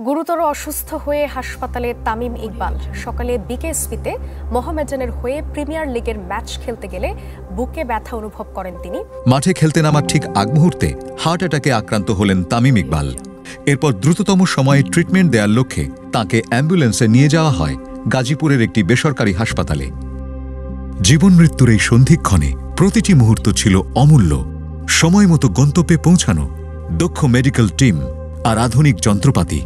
গুরুতর অসুস্থ হয়ে হাসপাতালে তামিম ইকবাল। সকালে বিকেএসপিতে মোহামেডানের হয়ে প্রিমিয়ার লিগের ম্যাচ খেলতে গেলে বুকে ব্যথা অনুভব করেন তিনি। মাঠে খেলতে নামার ঠিক আগ মুহূর্তে হার্ট অ্যাটাকে আক্রান্ত হলেন তামিম ইকবাল। এরপর দ্রুততম সময়ে ট্রিটমেন্ট দেওয়ার লক্ষ্যে তাঁকে অ্যাম্বুলেন্সে নিয়ে যাওয়া হয় গাজীপুরের একটি বেসরকারি হাসপাতালে। জীবন মৃত্যুর এই সন্ধিক্ষণে প্রতিটি মুহূর্ত ছিল অমূল্য। সময় মতো গন্তব্যে পৌঁছানো, দক্ষ মেডিকেল টিম আর আধুনিক যন্ত্রপাতি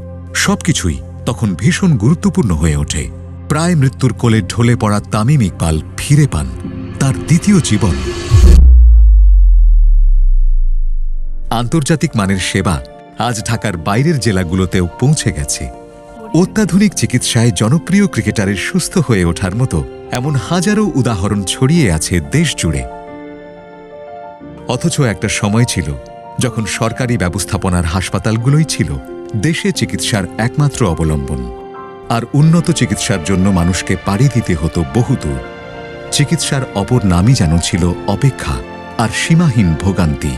সবকিছুই তখন ভীষণ গুরুত্বপূর্ণ হয়ে ওঠে। প্রায় মৃত্যুর কোলে ঢলে পড়া তামিম ইকবাল ফিরে পান তার দ্বিতীয় জীবন। আন্তর্জাতিক মানের সেবা আজ ঢাকার বাইরের জেলাগুলোতেও পৌঁছে গেছে। অত্যাধুনিক চিকিৎসায় জনপ্রিয় ক্রিকেটারের সুস্থ হয়ে ওঠার মতো এমন হাজারো উদাহরণ ছড়িয়ে আছে দেশ জুড়ে। অথচ একটা সময় ছিল যখন সরকারি ব্যবস্থাপনার হাসপাতালগুলোই ছিল দেশে চিকিৎসার একমাত্র অবলম্বন, আর উন্নত চিকিৎসার জন্য মানুষকে পাড়ি দিতে হতো বহুদূর। চিকিৎসার অপর নামই যেন ছিল অপেক্ষা আর সীমাহীন ভোগান্তি।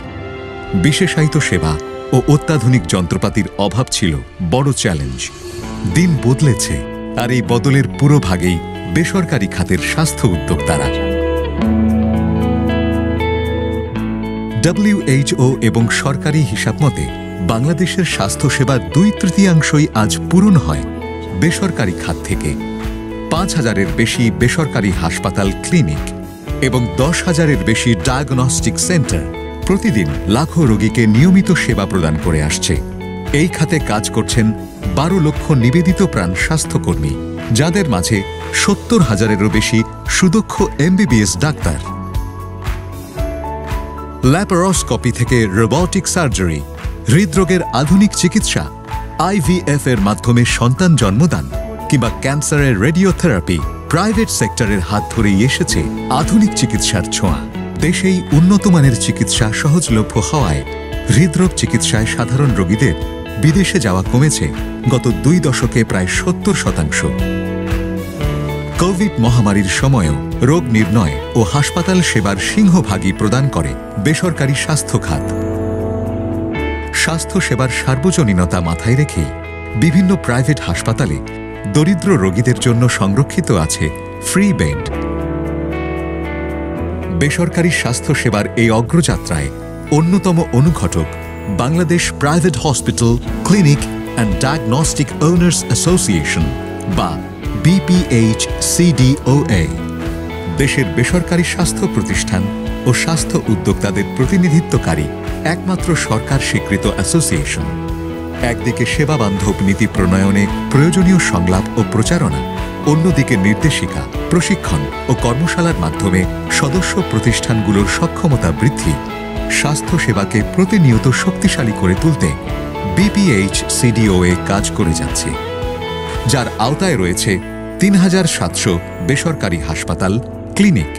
বিশেষায়িত সেবা ও অত্যাধুনিক যন্ত্রপাতির অভাব ছিল বড় চ্যালেঞ্জ। দিন বদলেছে, আর এই বদলের পুরো ভাগেই বেসরকারি খাতের স্বাস্থ্য উদ্যোক্তারা। WHO এবং সরকারি হিসাব মতে বাংলাদেশের স্বাস্থ্যসেবার 2/3 আজ পূরণ হয় বেসরকারি খাত থেকে। 5,000-এর বেশি বেসরকারি হাসপাতাল, ক্লিনিক এবং 10,000-এর বেশি ডায়াগনস্টিক সেন্টার প্রতিদিন লাখো রোগীকে নিয়মিত সেবা প্রদান করে আসছে। এই খাতে কাজ করছেন 12 লক্ষ নিবেদিত প্রাণ স্বাস্থ্যকর্মী, যাদের মাঝে 70,000-এরও বেশি সুদক্ষ MBBS ডাক্তার। ল্যাপারোস্কোপি থেকে রোবটিক সার্জারি, হৃদরোগের আধুনিক চিকিৎসা, IVF এর মাধ্যমে সন্তান জন্মদান কিংবা ক্যান্সারের রেডিওথেরাপি, প্রাইভেট সেক্টরের হাত ধরেই এসেছে আধুনিক চিকিৎসার ছোঁয়া। দেশেই উন্নত মানের চিকিৎসা সহজলভ্য হওয়ায় হৃদরোগ চিকিৎসায় সাধারণ রোগীদের বিদেশে যাওয়া কমেছে গত 2 দশকে প্রায় 70%। কোভিড মহামারীর সময়ও রোগ নির্ণয় ও হাসপাতাল সেবার সিংহভাগই প্রদান করে বেসরকারি স্বাস্থ্য খাত। স্বাস্থ্য সেবার সার্বজনীনতা মাথায় রেখেই বিভিন্ন প্রাইভেট হাসপাতালে দরিদ্র রোগীদের জন্য সংরক্ষিত আছে ফ্রি বেড। বেসরকারি স্বাস্থ্য সেবার এই অগ্রযাত্রায় অন্যতম অনুঘটক Bangladesh private hospital, clinic and diagnostic owners association বা BPHCDOA। দেশের বেসরকারি স্বাস্থ্য প্রতিষ্ঠান ও স্বাস্থ্য উদ্যোক্তাদের প্রতিনিধিত্বকারী একমাত্র সরকার স্বীকৃত অ্যাসোসিয়েশন। একদিকে সেবাবান্ধব নীতি প্রণয়নে প্রয়োজনীয় সংলাপ ও প্রচারণা, অন্যদিকে নির্দেশিকা, প্রশিক্ষণ ও কর্মশালার মাধ্যমে সদস্য প্রতিষ্ঠানগুলোর সক্ষমতা বৃদ্ধি, স্বাস্থ্য সেবাকে প্রতিনিয়ত শক্তিশালী করে তুলতে BPHCDOA কাজ করে যাচ্ছে, যার আওতায় রয়েছে 3,700 বেসরকারি হাসপাতাল, ক্লিনিক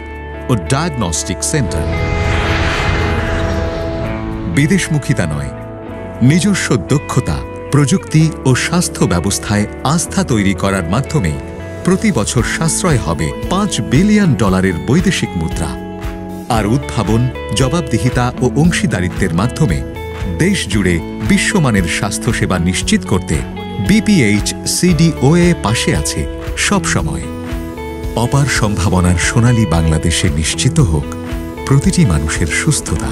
ও ডায়াগনস্টিক সেন্টার। বিদেশমুখিতা নয়, নিজস্ব দক্ষতা, প্রযুক্তি ও স্বাস্থ্য ব্যবস্থায় আস্থা তৈরি করার মাধ্যমে প্রতি বছর সাশ্রয় হবে $5 বিলিয়ন বৈদেশিক মুদ্রা। আর উদ্ভাবন, জবাবদিহিতা ও অংশীদারিত্বের মাধ্যমে দেশ জুড়ে বিশ্বমানের স্বাস্থ্যসেবা নিশ্চিত করতে BPHCDOA পাশে আছে সব সময়। অপার সম্ভাবনার সোনালী বাংলাদেশে নিশ্চিত হোক প্রতিটি মানুষের সুস্থতা।